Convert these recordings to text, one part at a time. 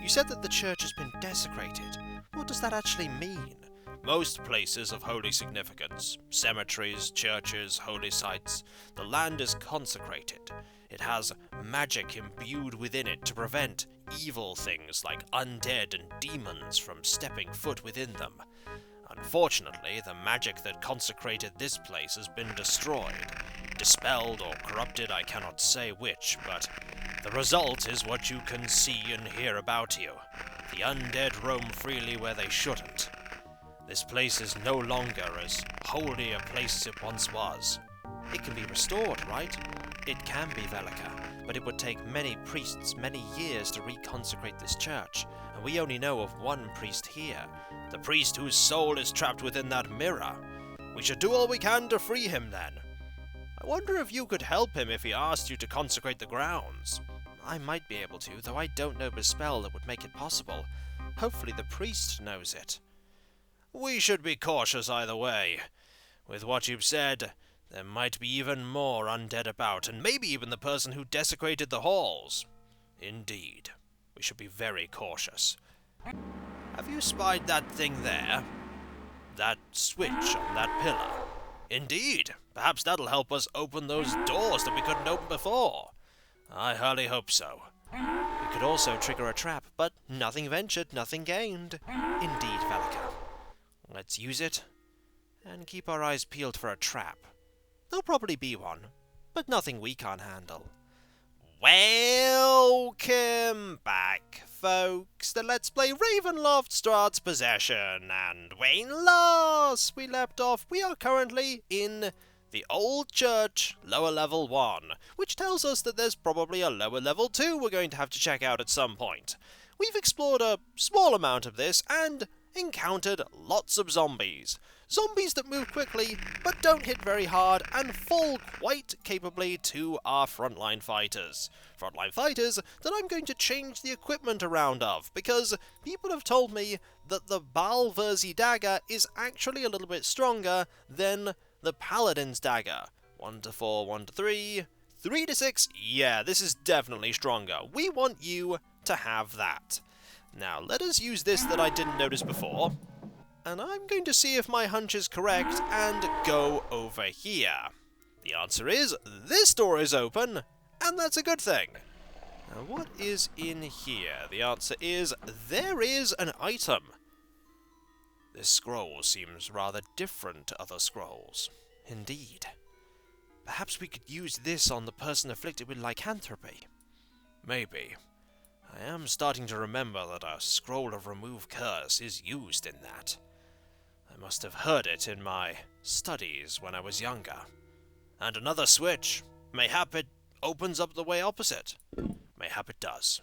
You said that the church has been desecrated. What does that actually mean? Most places of holy significance, cemeteries, churches, holy sites, the land is consecrated. It has magic imbued within it to prevent evil things like undead and demons from stepping foot within them. Unfortunately, the magic that consecrated this place has been destroyed. Dispelled or corrupted, I cannot say which, but the result is what you can see and hear about you. The undead roam freely where they shouldn't. This place is no longer as holy a place as it once was. It can be restored, right? It can be, Velika, but it would take many priests many years to reconsecrate this church, and we only know of one priest here, the priest whose soul is trapped within that mirror. We should do all we can to free him then. I wonder if you could help him if he asked you to consecrate the grounds. I might be able to, though I don't know a spell that would make it possible. Hopefully the priest knows it. We should be cautious either way. With what you've said, there might be even more undead about, and maybe even the person who desecrated the halls. Indeed, we should be very cautious. Have you spied that thing there? That switch on that pillar? Indeed, perhaps that'll help us open those doors that we couldn't open before. I highly hope so. We could also trigger a trap, but nothing ventured, nothing gained. Indeed, Velika. Let's use it, and keep our eyes peeled for a trap. There'll probably be one, but nothing we can't handle. Welcome back, folks, to Let's Play Ravenloft Strahd's Possession, and when last we left off, we are currently in the old church, lower level 1, which tells us that there's probably a lower level 2 we're going to have to check out at some point. We've explored a small amount of this, and encountered lots of zombies. Zombies that move quickly, but don't hit very hard, and fall quite capably to our frontline fighters. Frontline fighters that I'm going to change the equipment around of, because people have told me that the Balverzi dagger is actually a little bit stronger than the Paladin's dagger. 1 to 4, 1 to 3, 3 to 6, yeah, this is definitely stronger. We want you to have that. Now, let us use this that I didn't notice before, and I'm going to see if my hunch is correct and go over here. The answer is, this door is open, and that's a good thing. Now, what is in here? The answer is, there is an item. This scroll seems rather different to other scrolls. Indeed. Perhaps we could use this on the person afflicted with lycanthropy. Maybe. I am starting to remember that a scroll of remove curse is used in that. I must have heard it in my studies when I was younger. And another switch. Mayhap it opens up the way opposite. Mayhap it does.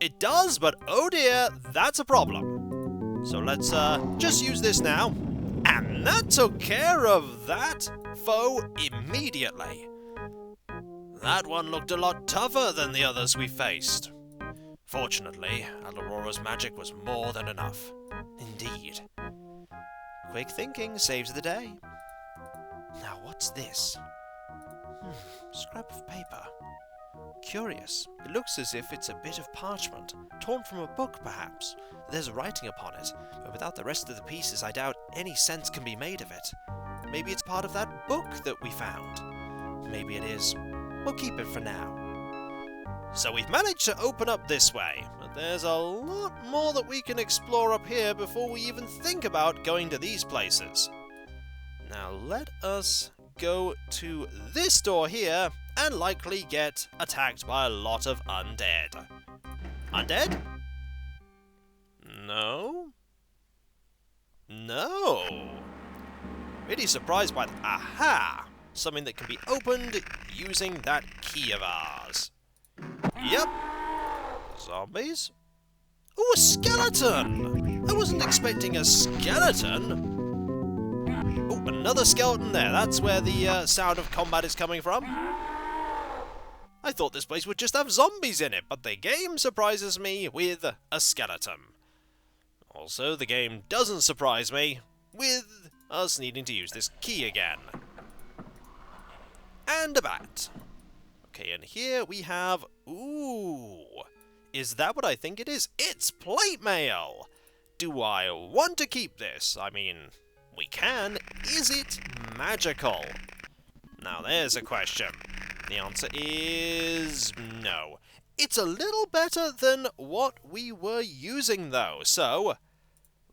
It does, but oh dear, that's a problem. So let's just use this now. And that took care of that foe immediately. That one looked a lot tougher than the others we faced. Fortunately, Aurora's magic was more than enough. Indeed. Quick thinking saves the day. Now what's this? Scrap of paper. Curious. It looks as if it's a bit of parchment, torn from a book perhaps. There's writing upon it, but without the rest of the pieces I doubt any sense can be made of it. Maybe it's part of that book that we found. Maybe it is. We'll keep it for now. So we've managed to open up this way, but there's a lot more that we can explore up here before we even think about going to these places. Now let us go to this door here and likely get attacked by a lot of undead. Undead? No? No! Really surprised by that. Aha! Something that can be opened using that key of ours. Yep. Zombies. Oh, a skeleton! I wasn't expecting a skeleton. Oh, another skeleton there. That's where the sound of combat is coming from. I thought this place would just have zombies in it, but the game surprises me with a skeleton. Also, the game doesn't surprise me with us needing to use this key again. And a bat. Okay, and here we have... Ooh! Is that what I think it is? It's plate mail! Do I want to keep this? I mean, we can. Is it magical? Now there's a question. The answer is no. It's a little better than what we were using though, so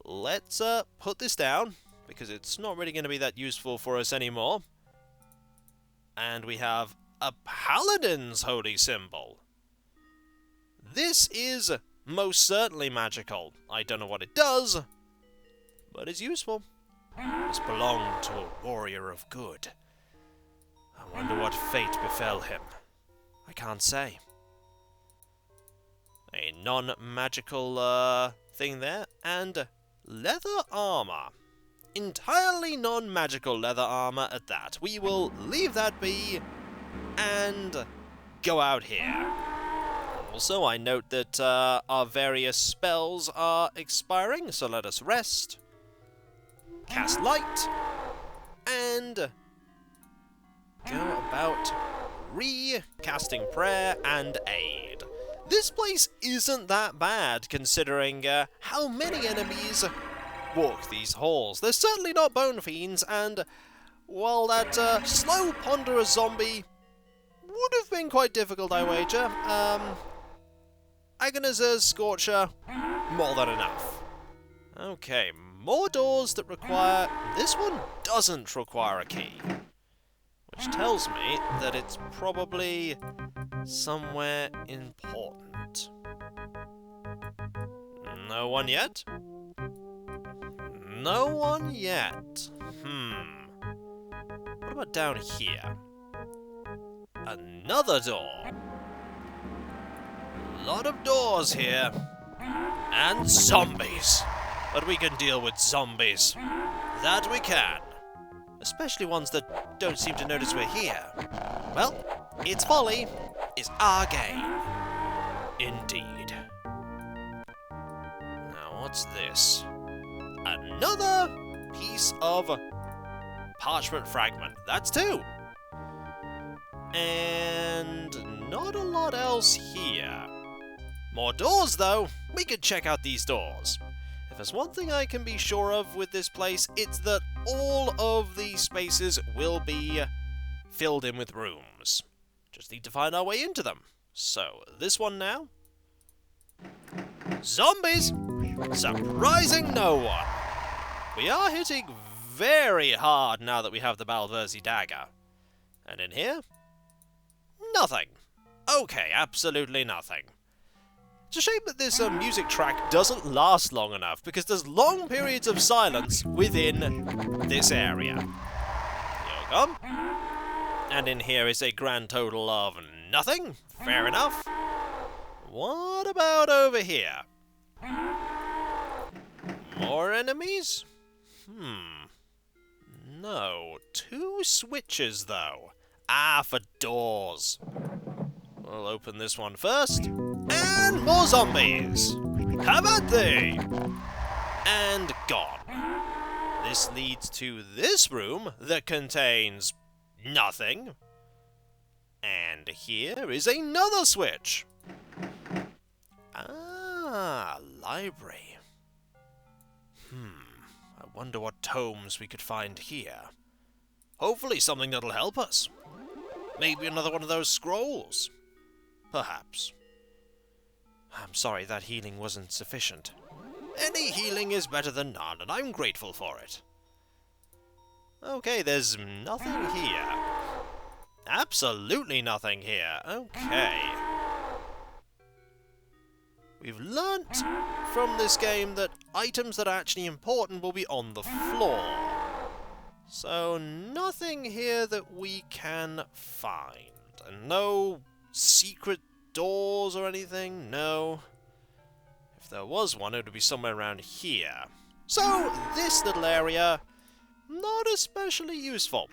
let's put this down, because it's not really going to be that useful for us anymore. And we have a paladin's holy symbol. This is most certainly magical. I don't know what it does, but it's useful. This belonged to a warrior of good. I wonder what fate befell him. I can't say. A non-magical thing there, and leather armor. Entirely non-magical leather armor at that. We will leave that be and go out here. Also, I note that our various spells are expiring, so let us rest, cast light, and go about recasting prayer and aid. This place isn't that bad, considering how many enemies walk these halls. They're certainly not bone fiends, and while that slow, ponderous zombie would have been quite difficult, I wager, Agonizer's Scorcher, more than enough. Okay, more doors that require... This one doesn't require a key, which tells me that it's probably somewhere important. No one yet? No one yet. What about down here? Another door. Lot of doors here. And zombies. But we can deal with zombies. That we can. Especially ones that don't seem to notice we're here. Well, its folly is our gain. Indeed. Now, what's this? Another piece of parchment fragment. That's two. And not a lot else here. More doors, though. We could check out these doors. If there's one thing I can be sure of with this place, it's that all of these spaces will be filled in with rooms. Just need to find our way into them. So, this one now. Zombies! Surprising no one. We are hitting very hard now that we have the Balversi dagger. And in here? Nothing. Okay, absolutely nothing. It's a shame that this music track doesn't last long enough, because there's long periods of silence within this area. You're gone. And in here is a grand total of nothing. Fair enough. What about over here? More enemies? No. Two switches, though. Ah, for doors. We'll open this one first. And more zombies! How about they? And gone. This leads to this room that contains nothing. And here is another switch. Ah, library. I wonder what tomes we could find here. Hopefully something that'll help us. Maybe another one of those scrolls. Perhaps. I'm sorry that healing wasn't sufficient. Any healing is better than none, and I'm grateful for it. Okay, there's nothing here. Absolutely nothing here. Okay. We've learnt from this game that items that are actually important will be on the floor. So, nothing here that we can find. And no secret doors or anything? No. If there was one, it would be somewhere around here. So, this little area, not especially useful,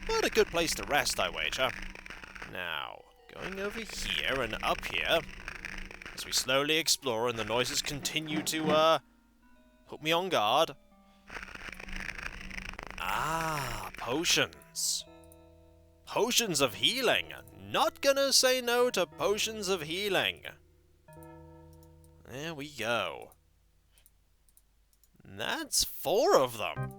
but a good place to rest, I wager. Now, going over here and up here, as we slowly explore and the noises continue to, put me on guard. Ah, potions. Potions of healing. Not gonna say no to potions of healing. we go. That's 4 of them.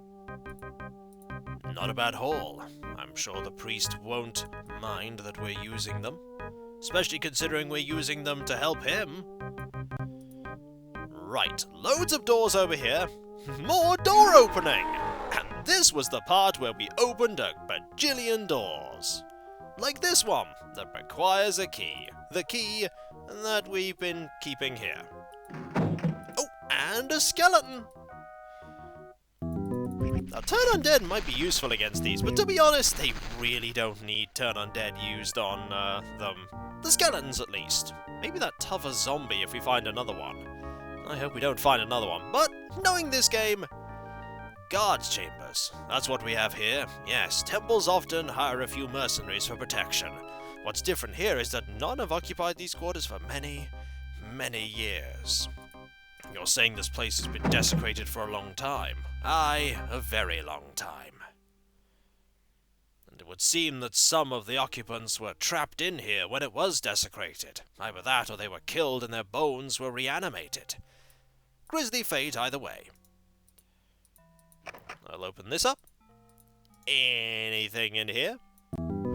Not a bad haul. I'm sure the priest won't mind that we're using them. Especially considering we're using them to help him. Right, loads of doors over here. More door opening! And this was the part where we opened a bajillion doors. Like this one, that requires a key. The key that we've been keeping here. Oh, and a skeleton! Now, turn undead might be useful against these, but to be honest, they really don't need turn undead used on them. The skeletons, at least. Maybe that tougher zombie if we find another one. I hope we don't find another one, but knowing this game... Guards' chambers. That's what we have here. Yes, temples often hire a few mercenaries for protection. What's different here is that none have occupied these quarters for many, many years. You're saying this place has been desecrated for a long time. Aye, a very long time. And it would seem that some of the occupants were trapped in here when it was desecrated. Either that or they were killed and their bones were reanimated. Grisly fate either way. I'll open this up. Anything in here?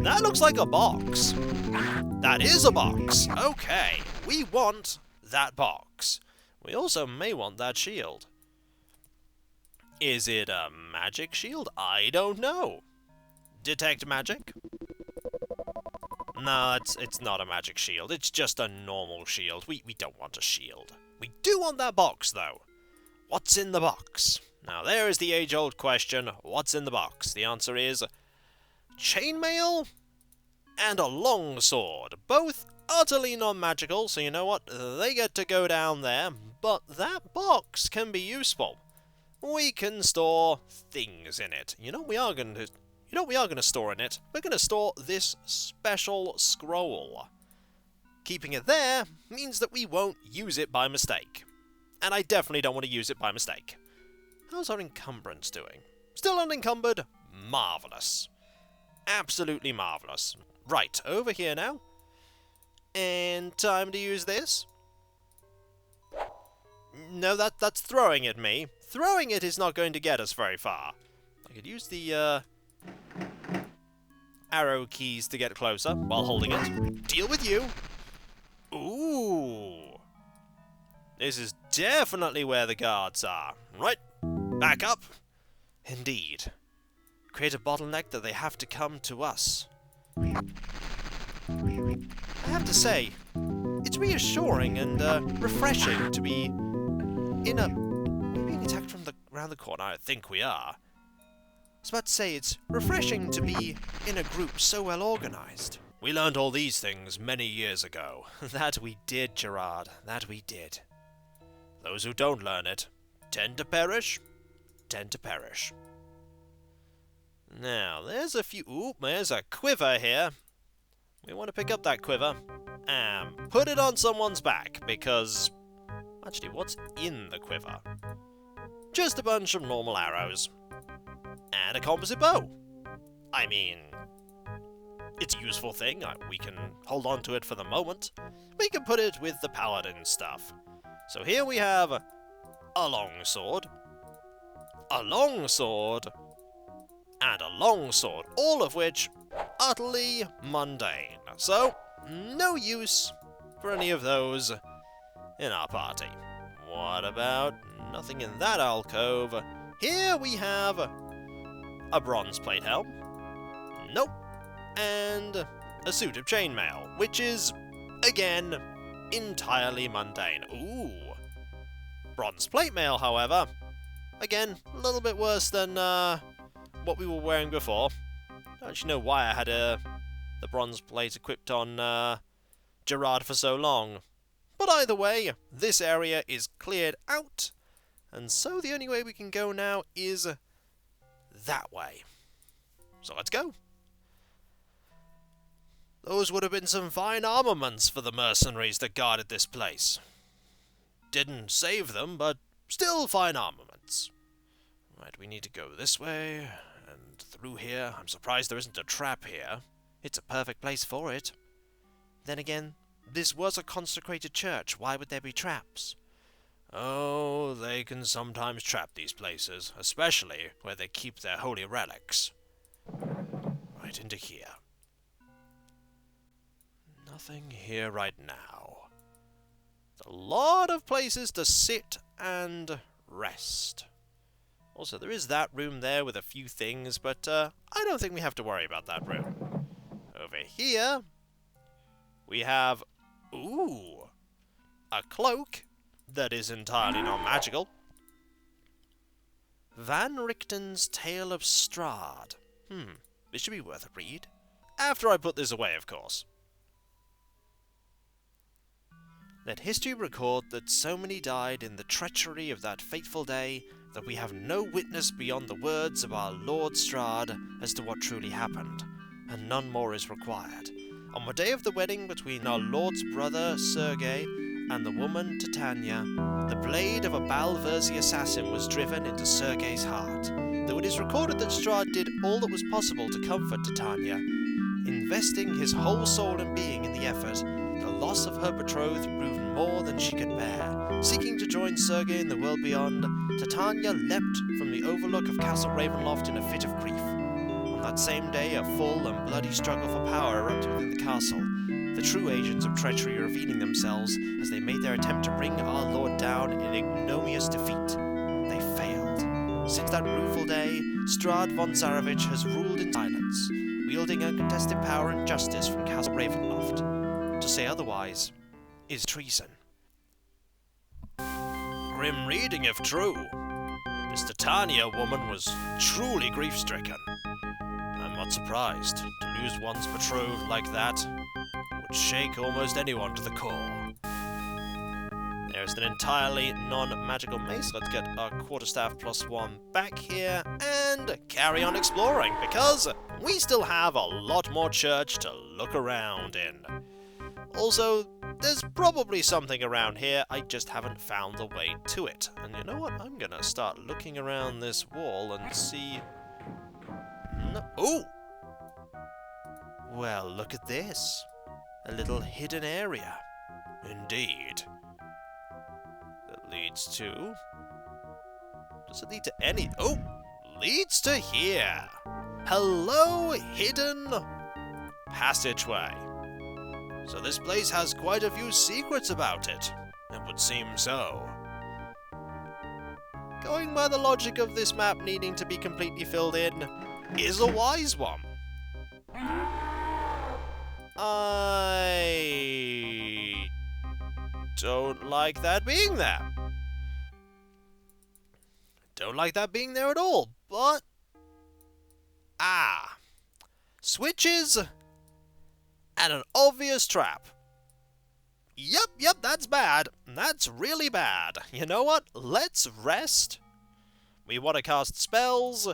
That looks like a box. That is a box. Okay, we want that box. We also may want that shield. Is it a magic shield? I don't know. Detect magic? No, it's not a magic shield. It's just a normal shield. We don't want a shield. We do want that box, though. What's in the box? Now, there is the age-old question. What's in the box? The answer is chainmail and a longsword. Both utterly non-magical, so you know what? They get to go down there. But that box can be useful. We can store things in it. You know what we are going to store in it? We're going to store this special scroll. Keeping it there means that we won't use it by mistake. And I definitely don't want to use it by mistake. How's our encumbrance doing? Still unencumbered? Marvellous. Absolutely marvellous. Right, over here now. And time to use this. No, that's throwing at me. Throwing it is not going to get us very far. I could use the arrow keys to get closer while holding it. Deal with you. Ooh. This is definitely where the guards are. Right. Back up. Indeed. Create a bottleneck that they have to come to us. I have to say, it's reassuring and refreshing to be in a... We're being attacked from around the corner. I think we are. I was about to say, it's refreshing to be in a group so well organized. We learned all these things many years ago. That we did, Gerard. That we did. Those who don't learn it tend to perish. Tend to perish. Now, there's a few... Ooh, there's a quiver here. We want to pick up that quiver and put it on someone's back, because... Actually, what's in the quiver? Just a bunch of normal arrows. And a composite bow. I mean... It's a useful thing. We can hold on to it for the moment. We can put it with the paladin stuff. So here we have a longsword, a longsword, and a longsword, all of which utterly mundane. So, no use for any of those in our party. What about nothing in that alcove? Here we have a bronze plate helm. Nope. And a suit of chainmail, which is, again, entirely mundane. Ooh. Bronze plate mail, however, again, a little bit worse than what we were wearing before. I don't actually know why I had the bronze plate equipped on Gerard for so long. But either way, this area is cleared out, and so the only way we can go now is that way. So let's go. Those would have been some fine armaments for the mercenaries that guarded this place. Didn't save them, but still fine armaments. Right, we need to go this way, and through here. I'm surprised there isn't a trap here. It's a perfect place for it. Then again, this was a consecrated church. Why would there be traps? Oh, they can sometimes trap these places, especially where they keep their holy relics. Right into here. Nothing here right now. A lot of places to sit and rest. Also, there is that room there with a few things, but I don't think we have to worry about that room. Over here, we have, ooh, a cloak that is entirely non-magical. Van Richten's Tale of Strad. This should be worth a read. After I put this away, of course. Let history record that so many died in the treachery of that fateful day that we have no witness beyond the words of our Lord Strad as to what truly happened, and none more is required. On the day of the wedding between our Lord's brother Sergei and the woman Titania, the blade of a Balverzi assassin was driven into Sergei's heart. Though it is recorded that Strad did all that was possible to comfort Titania, investing his whole soul and being in the effort, the loss of her betrothed proved more than she could bear. Seeking to join Sergei in the world beyond, Titania leapt from the overlook of Castle Ravenloft in a fit of grief. On that same day, a full and bloody struggle for power erupted within the castle, the true agents of treachery revealing themselves as they made their attempt to bring our lord down in ignominious defeat. They failed. Since that rueful day, Strad von Zarevich has ruled in silence, wielding uncontested power and justice from Castle Ravenloft. To say otherwise is treason. Grim reading, if true. This Titania woman was truly grief-stricken. I'm not surprised. To lose one's betrothed like that would shake almost anyone to the core. There's an entirely non-magical mace. Let's get our quarterstaff +1 back here and carry on exploring, because we still have a lot more church to look around in. Also, there's probably something around here, I just haven't found the way to it. And you know what? I'm gonna start looking around this wall and see... No. Ooh! Well, look at this. A little hidden area. Indeed. That leads to... Does it lead to any... Oh! Leads to here! Hello, hidden passageway. So this place has quite a few secrets about it. It would seem so. Going by the logic of this map needing to be completely filled in is a wise one. I don't like that being there. Don't like that being there at all, but... Switches and an obvious trap. Yep, that's bad. That's really bad. You know what? Let's rest. We want to cast spells.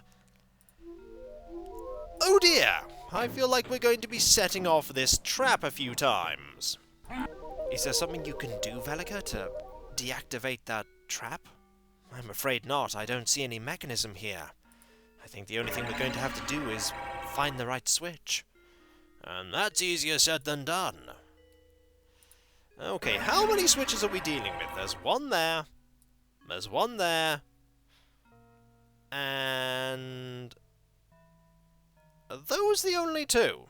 Oh dear! I feel like we're going to be setting off this trap a few times. Is there something you can do, Velika, to deactivate that trap? I'm afraid not. I don't see any mechanism here. I think the only thing we're going to have to do is find the right switch. And that's easier said than done. Okay, how many switches are we dealing with? There's one there. There's one there. And... Are those the only two?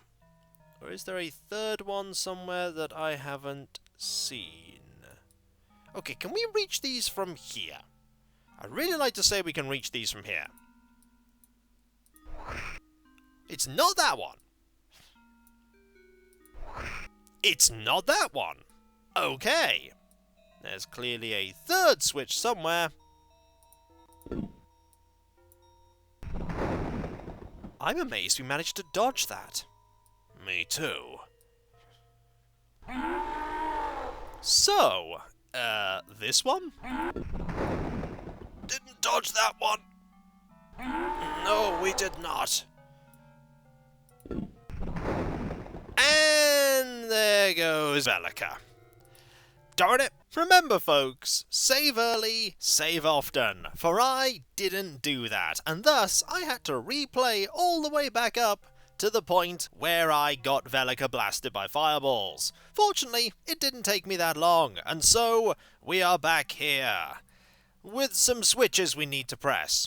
Or is there a third one somewhere that I haven't seen? Okay, can we reach these from here? I'd really like to say we can reach these from here. It's not that one. It's not that one. Okay. There's clearly a third switch somewhere. I'm amazed we managed to dodge that. Me too. So, this one? Didn't dodge that one. No, we did not. And there goes Velika. Darn it! Remember, folks, save early, save often, for I didn't do that, and thus I had to replay all the way back up to the point where I got Velika blasted by fireballs. Fortunately, it didn't take me that long, and so we are back here with some switches we need to press.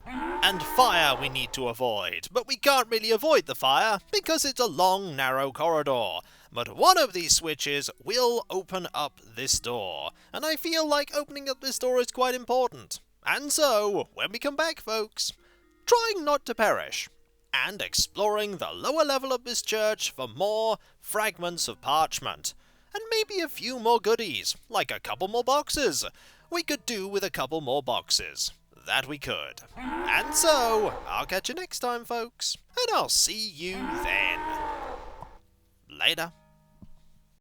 And fire we need to avoid, but we can't really avoid the fire because it's a long, narrow corridor. But one of these switches will open up this door, and I feel like opening up this door is quite important. And so, when we come back, folks, trying not to perish, and exploring the lower level of this church for more fragments of parchment, and maybe a few more goodies, like a couple more boxes. We could do with a couple more boxes. That we could. And so, I'll catch you next time, folks, and I'll see you then. Later.